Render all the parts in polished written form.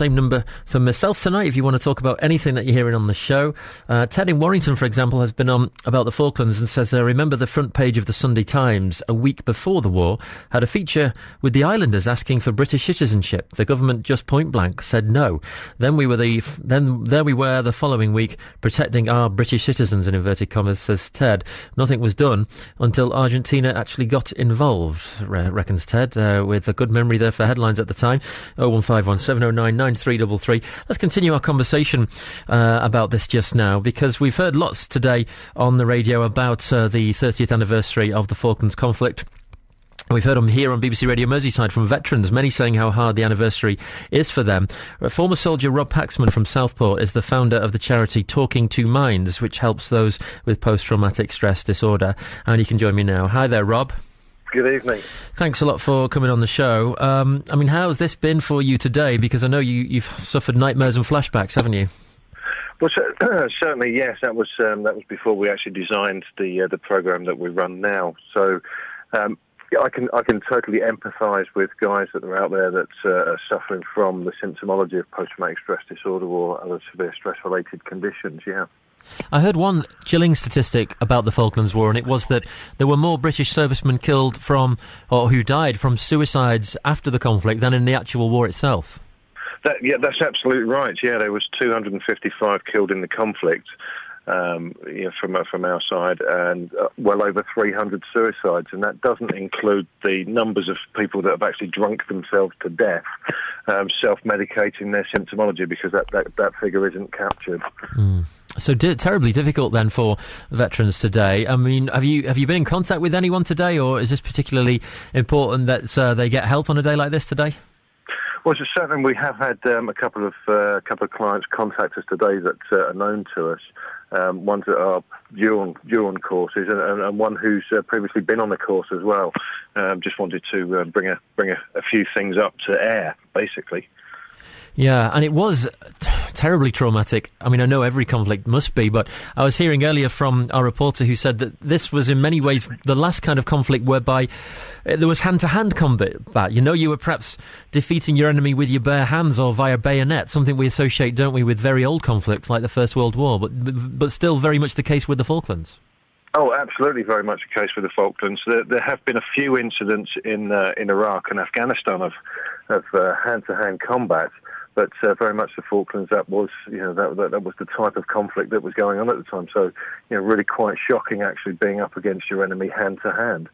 same number for myself tonight if you want to talk about anything that you're hearing on the show. Ted in Warrington, for example, has been on about the Falklands and says, remember the front page of the Sunday Times a week before the war had a feature with the islanders asking for British citizenship. The government just point blank said no. Then there we were the following week protecting our British citizens, in inverted commas, says Ted. Nothing was done until Argentina actually got involved, reckons Ted, with a good memory there for headlines at the time. 01517099333. Let's continue our conversation about this just now, because we've heard lots today on the radio about the 30th anniversary of the Falklands conflict. We've heard them here on BBC Radio Merseyside from veterans, many saying how hard the anniversary is for them. Former soldier Rob Paxman from Southport is the founder of the charity Talking2minds, which helps those with post-traumatic stress disorder. And he can join me now. Hi there, Rob. Good evening. Thanks a lot for coming on the show. I mean, how's this been for you today? Because I know you've suffered nightmares and flashbacks, haven't you? Well, certainly, yes. That was before we actually designed the programme that we run now. So I can totally empathise with guys that are out there that are suffering from the symptomology of post-traumatic stress disorder or other severe stress-related conditions, yeah. I heard one chilling statistic about the Falklands War, and it was that there were more British servicemen killed who died from suicides after the conflict than in the actual war itself. That's absolutely right. Yeah, there was 255 killed in the conflict from our side, and well over 300 suicides, and that doesn't include the numbers of people that have actually drunk themselves to death, self-medicating their symptomology, because that figure isn't captured. So terribly difficult then for veterans today. I mean, have you been in contact with anyone today, or is this particularly important that they get help on a day like this today? Well, so certainly we have had a couple of clients contact us today that are known to us. Ones that are due on courses, and one who's previously been on the course as well. Just wanted to bring a few things up to air, basically. Yeah, and it was terribly traumatic. I mean, I know every conflict must be, but I was hearing earlier from our reporter who said that this was in many ways the last kind of conflict whereby there was hand-to-hand combat. You know, you were perhaps defeating your enemy with your bare hands or via bayonet, something we associate, don't we, with very old conflicts like the First World War, but still very much the case with the Falklands. Oh, absolutely, very much the case with the Falklands. There have been a few incidents in Iraq and Afghanistan of hand-to-hand combat. But very much the Falklands, that was the type of conflict that was going on at the time. So, really quite shocking actually being up against your enemy hand to hand.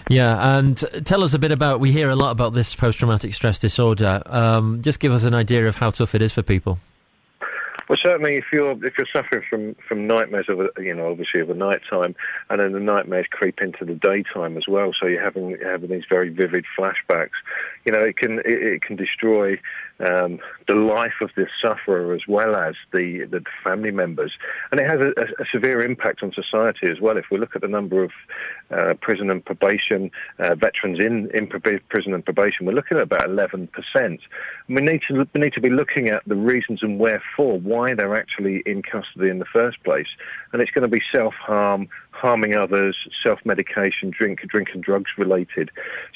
Yeah, and tell us a bit about, we hear a lot about this post-traumatic stress disorder. Just give us an idea of how tough it is for people. Well, certainly, if you're suffering from nightmares of obviously of a night time, and then the nightmares creep into the daytime as well, so you're having these very vivid flashbacks. It can destroy the life of the sufferer as well as the family members, and it has a severe impact on society as well. If we look at the number of prison and probation veterans in prison and probation, we're looking at about 11%. We need to be looking at the reasons and wherefore, why they're actually in custody in the first place, and it's going to be self-harm, harming others, self-medication, drink and drugs related.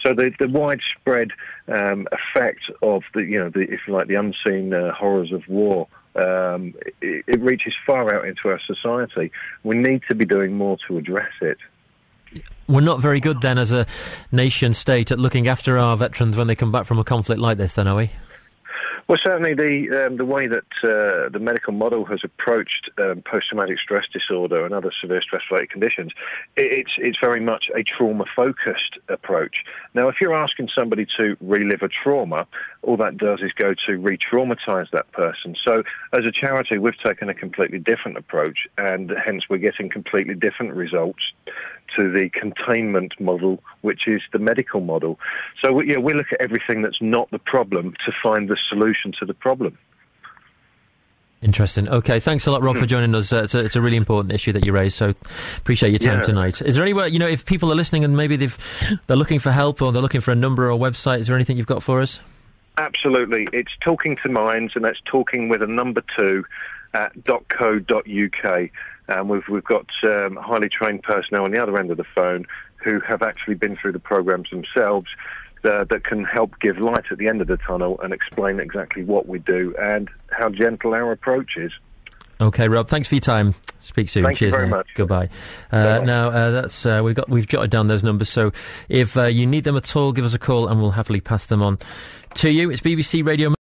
So the widespread effect of the unseen horrors of war, it reaches far out into our society. We need to be doing more to address it. We're not very good then as a nation state at looking after our veterans when they come back from a conflict like this, then, are we? Well, certainly the way that the medical model has approached post-traumatic stress disorder and other severe stress-related conditions, it's very much a trauma-focused approach. Now, if you're asking somebody to relive a trauma, all that does is go to re-traumatise that person. So, as a charity, we've taken a completely different approach, and hence we're getting completely different results to the containment model, which is the medical model. So we look at everything that's not the problem to find the solution to the problem. Interesting. Okay, thanks a lot, Rob, for joining us. It's a really important issue that you raised, so appreciate your time tonight. Is there anywhere, if people are listening and maybe they're looking for help or they're looking for a number or a website, is there anything you've got for us? Absolutely. It's Talking2minds, and that's talking with a number 2 at .co.uk. We've got highly trained personnel on the other end of the phone who have actually been through the programs themselves that can help give light at the end of the tunnel and explain exactly what we do and how gentle our approach is. Okay, Rob, thanks for your time. Speak soon. Thank Cheers. you very much. Goodbye. Now, that's we've jotted down those numbers, so if you need them at all, give us a call and we'll happily pass them on to you. It's BBC Radio